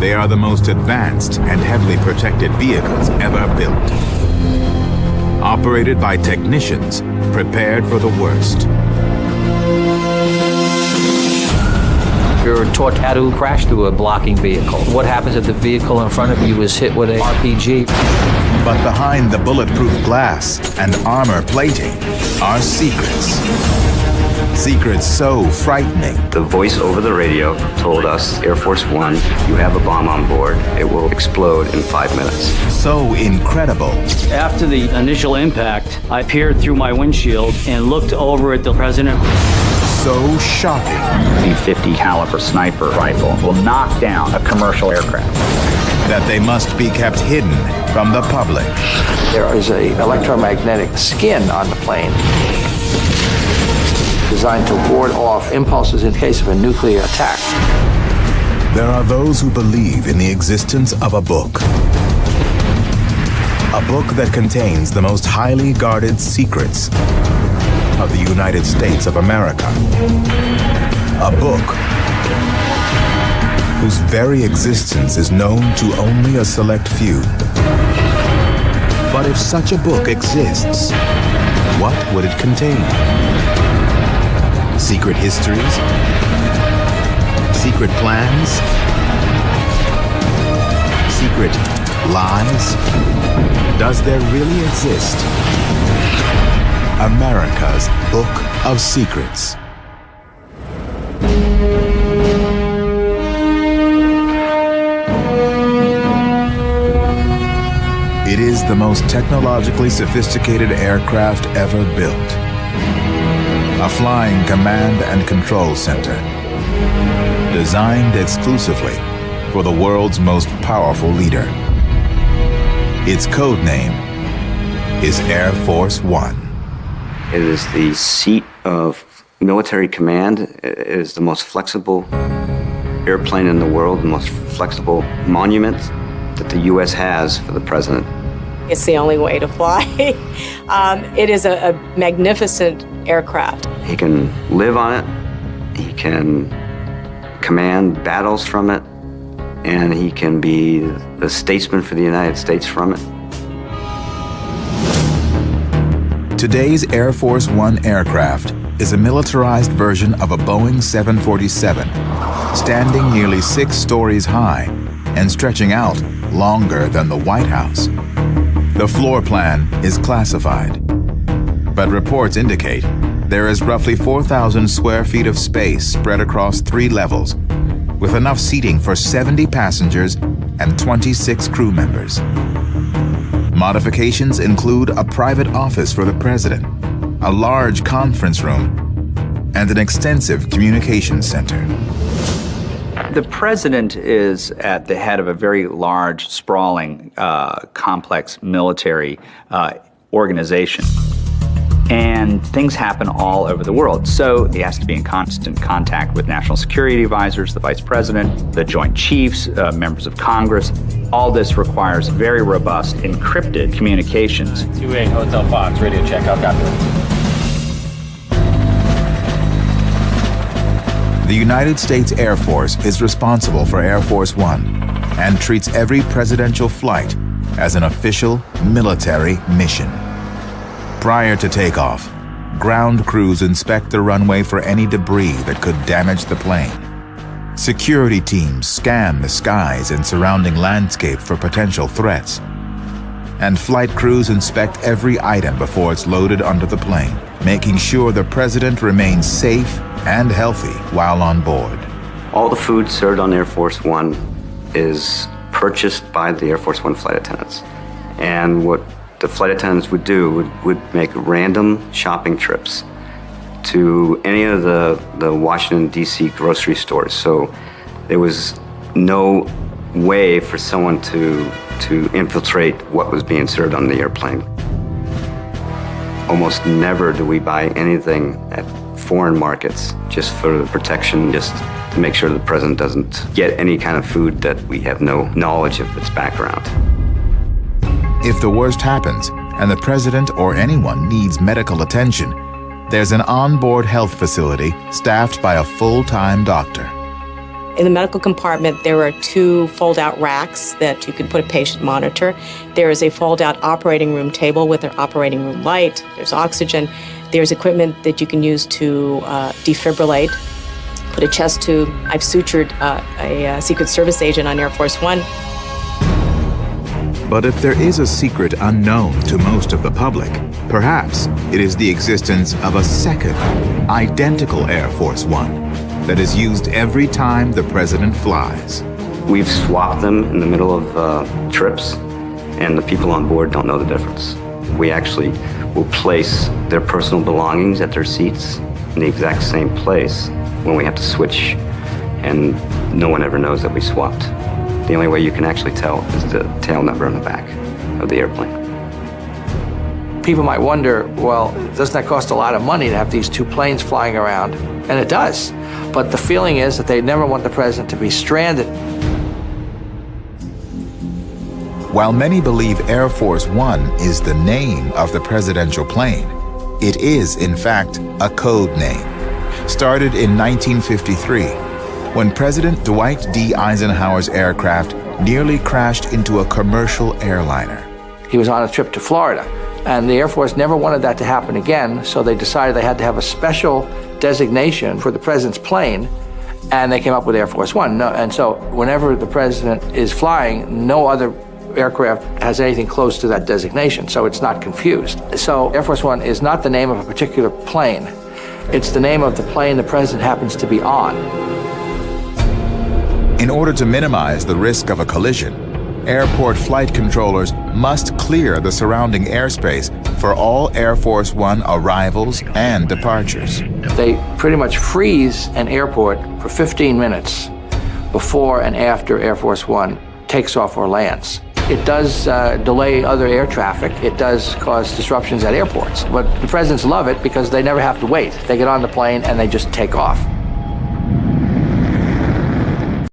They are the most advanced and heavily protected vehicles ever built. Operated by technicians prepared for the worst. You're taught how to crash through a blocking vehicle. What happens if the vehicle in front of you is hit with a RPG? But behind the bulletproof glass and armor plating are secrets. Secrets so frightening. The voice over the radio told us, Air Force One, you have a bomb on board. It will explode in 5 minutes. So incredible. After the initial impact, I peered through my windshield and looked over at the president. So shocking. The .50 caliber sniper rifle will knock down a commercial aircraft. That they must be kept hidden from the public. There is an electromagnetic skin on the plane designed to ward off impulses in case of a nuclear attack. There are those who believe in the existence of a book. A book that contains the most highly guarded secrets of the United States of America. A book whose very existence is known to only a select few. But if such a book exists, what would it contain? Secret histories? Secret plans? Secret lies? Does there really exist America's Book of Secrets? It is the most technologically sophisticated aircraft ever built. A flying command and control center, designed exclusively for the world's most powerful leader. Its code name is Air Force One. It is the seat of military command. It is the most flexible airplane in the world, the most flexible monument that the U.S. has for the president. It's the only way to fly. It is a magnificent aircraft. He can live on it, he can command battles from it, and he can be the statesman for the United States from it. Today's Air Force One aircraft is a militarized version of a Boeing 747, standing nearly 6 stories high and stretching out longer than the White House. The floor plan is classified, but reports indicate there is roughly 4,000 square feet of space spread across 3 levels, with enough seating for 70 passengers and 26 crew members. Modifications include a private office for the president, a large conference room, and an extensive communications center. The president is at the head of a very large, sprawling, complex military organization. And things happen all over the world. So he has to be in constant contact with national security advisors, the vice president, the joint chiefs, members of Congress. All this requires very robust, encrypted communications. 28 Hotel Fox, radio check, I'll copy. The United States Air Force is responsible for Air Force One and treats every presidential flight as an official military mission. Prior to takeoff, ground crews inspect the runway for any debris that could damage the plane. Security teams scan the skies and surrounding landscape for potential threats. And flight crews inspect every item before it's loaded onto the plane, making sure the president remains safe and healthy while on board. All the food served on Air Force One is purchased by the Air Force One flight attendants. And what the flight attendants would do would make random shopping trips to any of the Washington, D.C. grocery stores. So there was no way for someone to infiltrate what was being served on the airplane. Almost never do we buy anything at foreign markets just for protection, just to make sure the president doesn't get any kind of food that we have no knowledge of its background. If the worst happens and the president or anyone needs medical attention, there's an onboard health facility staffed by a full-time doctor. In the medical compartment, there are 2 fold-out racks that you can put a patient monitor. There is a fold-out operating room table with an operating room light. There's oxygen. There's equipment that you can use to defibrillate, put a chest tube. I've sutured a Secret Service agent on Air Force One. But if there is a secret unknown to most of the public, perhaps it is the existence of a second, identical Air Force One that is used every time the president flies. We've swapped them in the middle of trips, and the people on board don't know the difference. We actually will place their personal belongings at their seats in the exact same place when we have to switch, and no one ever knows that we swapped. The only way you can actually tell is the tail number on the back of the airplane. People might wonder, well, doesn't that cost a lot of money to have these 2 planes flying around? And it does. But the feeling is that they never want the president to be stranded. While many believe Air Force One is the name of the presidential plane, it is, in fact, a code name. Started in 1953, when President Dwight D. Eisenhower's aircraft nearly crashed into a commercial airliner. He was on a trip to Florida, and the Air Force never wanted that to happen again, so they decided they had to have a special designation for the president's plane, and they came up with Air Force One. And so whenever the president is flying, no other aircraft has anything close to that designation, so it's not confused. So Air Force One is not the name of a particular plane. It's the name of the plane the president happens to be on. In order to minimize the risk of a collision, airport flight controllers must clear the surrounding airspace for all Air Force One arrivals and departures. They pretty much freeze an airport for 15 minutes before and after Air Force One takes off or lands. It does delay other air traffic. It does cause disruptions at airports. But the presidents love it because they never have to wait. They get on the plane and they just take off.